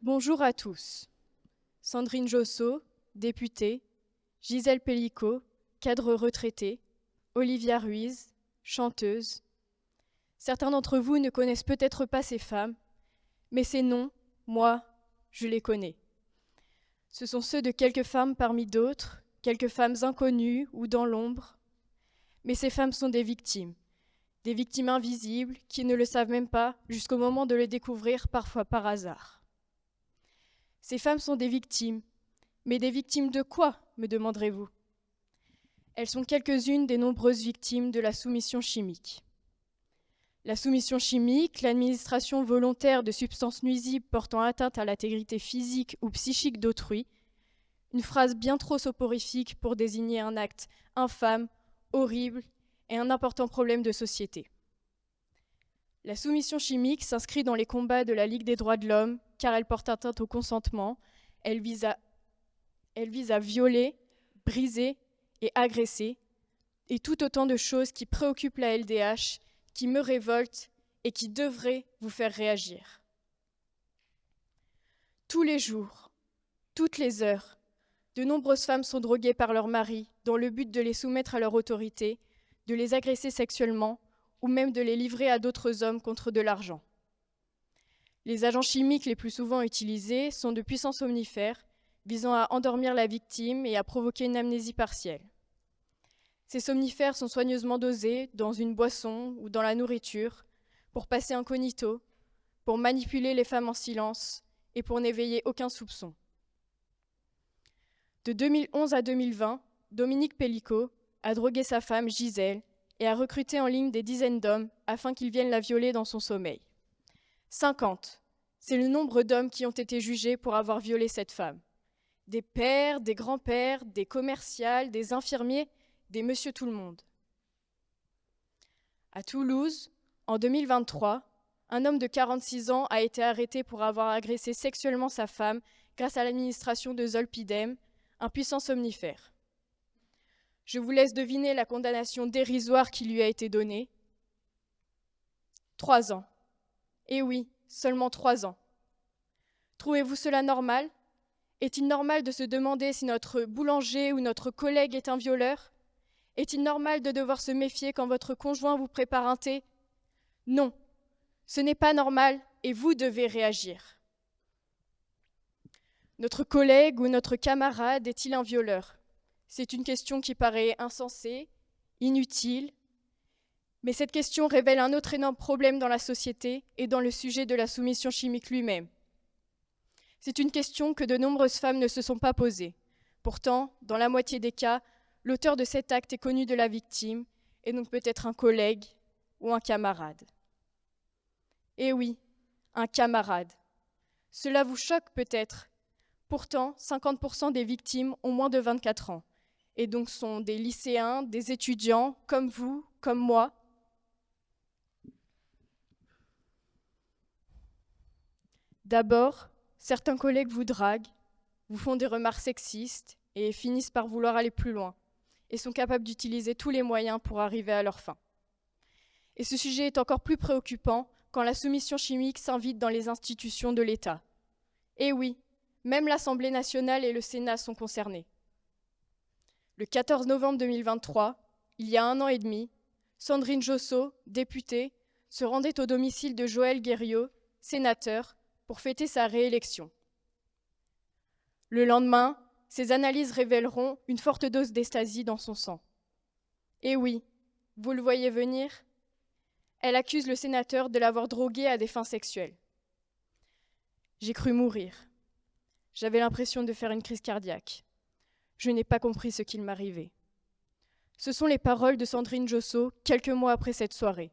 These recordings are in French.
Bonjour à tous. Sandrine Josso, députée, Gisèle Pellicot, cadre retraité, Olivia Ruiz, chanteuse. Certains d'entre vous ne connaissent peut-être pas ces femmes, mais ces noms, moi, je les connais. Ce sont ceux de quelques femmes parmi d'autres, quelques femmes inconnues ou dans l'ombre. Mais ces femmes sont des victimes invisibles qui ne le savent même pas jusqu'au moment de le découvrir parfois par hasard. Ces femmes sont des victimes, mais des victimes de quoi, me demanderez-vous ? Elles sont quelques-unes des nombreuses victimes de la soumission chimique. La soumission chimique, l'administration volontaire de substances nuisibles portant atteinte à l'intégrité physique ou psychique d'autrui, une phrase bien trop soporifique pour désigner un acte infâme, horrible et un important problème de société. La soumission chimique s'inscrit dans les combats de la Ligue des droits de l'homme car elle porte atteinte au consentement, elle vise à violer, briser et agresser, et tout autant de choses qui préoccupent la LDH, qui me révoltent et qui devraient vous faire réagir. Tous les jours, toutes les heures, de nombreuses femmes sont droguées par leur mari dans le but de les soumettre à leur autorité, de les agresser sexuellement ou même de les livrer à d'autres hommes contre de l'argent. Les agents chimiques les plus souvent utilisés sont de puissants somnifères visant à endormir la victime et à provoquer une amnésie partielle. Ces somnifères sont soigneusement dosés dans une boisson ou dans la nourriture pour passer incognito, pour manipuler les femmes en silence et pour n'éveiller aucun soupçon. De 2011 à 2020, Dominique Pellicot a drogué sa femme Gisèle et a recruté en ligne des dizaines d'hommes afin qu'ils viennent la violer dans son sommeil. 50, c'est le nombre d'hommes qui ont été jugés pour avoir violé cette femme. Des pères, des grands-pères, des commerciales, des infirmiers, des monsieur tout le monde. À Toulouse, en 2023, un homme de 46 ans a été arrêté pour avoir agressé sexuellement sa femme grâce à l'administration de Zolpidem, un puissant somnifère. Je vous laisse deviner la condamnation dérisoire qui lui a été donnée. 3 ans. Et oui, seulement 3 ans. Trouvez-vous cela normal ? Est-il normal de se demander si notre boulanger ou notre collègue est un violeur ? Est-il normal de devoir se méfier quand votre conjoint vous prépare un thé ? Non, ce n'est pas normal et vous devez réagir. Notre collègue ou notre camarade est-il un violeur ? C'est une question qui paraît insensée, inutile, mais cette question révèle un autre énorme problème dans la société et dans le sujet de la soumission chimique lui-même. C'est une question que de nombreuses femmes ne se sont pas posées. Pourtant, dans la moitié des cas, l'auteur de cet acte est connu de la victime et donc peut-être un collègue ou un camarade. Eh oui, un camarade. Cela vous choque peut-être. Pourtant, 50% des victimes ont moins de 24 ans et donc sont des lycéens, des étudiants comme vous, comme moi. D'abord, certains collègues vous draguent, vous font des remarques sexistes et finissent par vouloir aller plus loin et sont capables d'utiliser tous les moyens pour arriver à leur fin. Et ce sujet est encore plus préoccupant quand la soumission chimique s'invite dans les institutions de l'État. Et oui, même l'Assemblée nationale et le Sénat sont concernés. Le 14 novembre 2023, il y a 1 an et demi, Sandrine Josso, députée, se rendait au domicile de Joël Guerriau, sénateur, pour fêter sa réélection. Le lendemain, ses analyses révéleront une forte dose d'ecstasy dans son sang. Et oui, vous le voyez venir, elle accuse le sénateur de l'avoir drogué à des fins sexuelles. J'ai cru mourir. J'avais l'impression de faire une crise cardiaque. Je n'ai pas compris ce qu'il m'arrivait. Ce sont les paroles de Sandrine Josso quelques mois après cette soirée.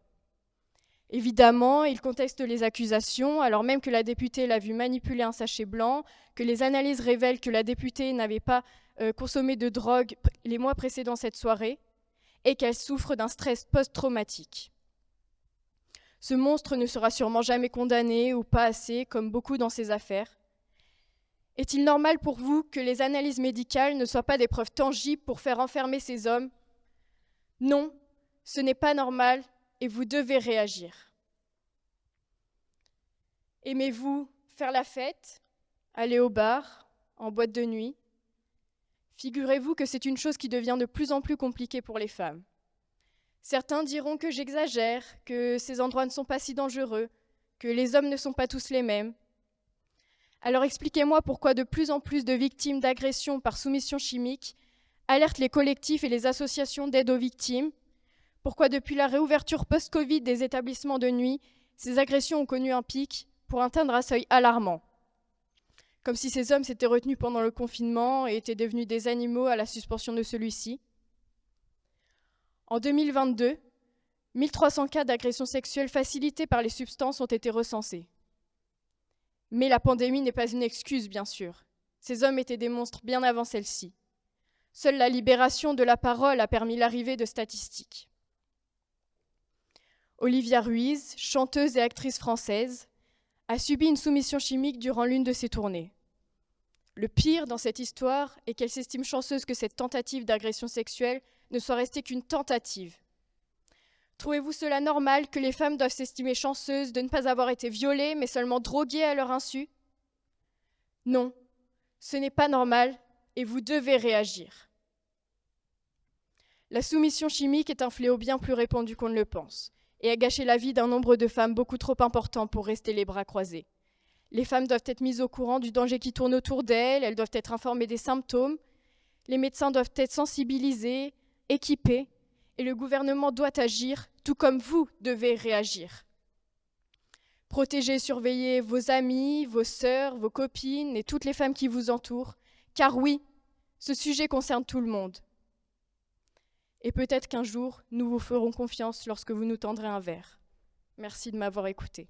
Évidemment, il conteste les accusations, alors même que la députée l'a vu manipuler un sachet blanc, que les analyses révèlent que la députée n'avait pas consommé de drogue les mois précédant cette soirée et qu'elle souffre d'un stress post-traumatique. Ce monstre ne sera sûrement jamais condamné ou pas assez, comme beaucoup dans ces affaires. Est-il normal pour vous que les analyses médicales ne soient pas des preuves tangibles pour faire enfermer ces hommes ? Non, ce n'est pas normal et vous devez réagir. Aimez-vous faire la fête, aller au bar, en boîte de nuit. Figurez-vous que c'est une chose qui devient de plus en plus compliquée pour les femmes. Certains diront que j'exagère, que ces endroits ne sont pas si dangereux, que les hommes ne sont pas tous les mêmes. Alors expliquez-moi pourquoi de plus en plus de victimes d'agressions par soumission chimique alertent les collectifs et les associations d'aide aux victimes. Pourquoi depuis la réouverture post-Covid des établissements de nuit, ces agressions ont connu un pic pour atteindre un seuil alarmant. Comme si ces hommes s'étaient retenus pendant le confinement et étaient devenus des animaux à la suspension de celui-ci. En 2022, 1300 cas d'agressions sexuelles facilitées par les substances ont été recensés. Mais la pandémie n'est pas une excuse, bien sûr. Ces hommes étaient des monstres bien avant celle-ci. Seule la libération de la parole a permis l'arrivée de statistiques. Olivia Ruiz, chanteuse et actrice française, a subi une soumission chimique durant l'une de ses tournées. Le pire dans cette histoire est qu'elle s'estime chanceuse que cette tentative d'agression sexuelle ne soit restée qu'une tentative. Trouvez-vous cela normal que les femmes doivent s'estimer chanceuses de ne pas avoir été violées, mais seulement droguées à leur insu? Non, ce n'est pas normal et vous devez réagir. La soumission chimique est un fléau bien plus répandu qu'on ne le pense et a gâché la vie d'un nombre de femmes beaucoup trop important pour rester les bras croisés. Les femmes doivent être mises au courant du danger qui tourne autour d'elles, elles doivent être informées des symptômes, les médecins doivent être sensibilisés, équipés, et le gouvernement doit agir, tout comme vous devez réagir. Protégez et surveillez vos amis, vos sœurs, vos copines et toutes les femmes qui vous entourent, car oui, ce sujet concerne tout le monde. Et peut-être qu'un jour, nous vous ferons confiance lorsque vous nous tendrez un verre. Merci de m'avoir écouté.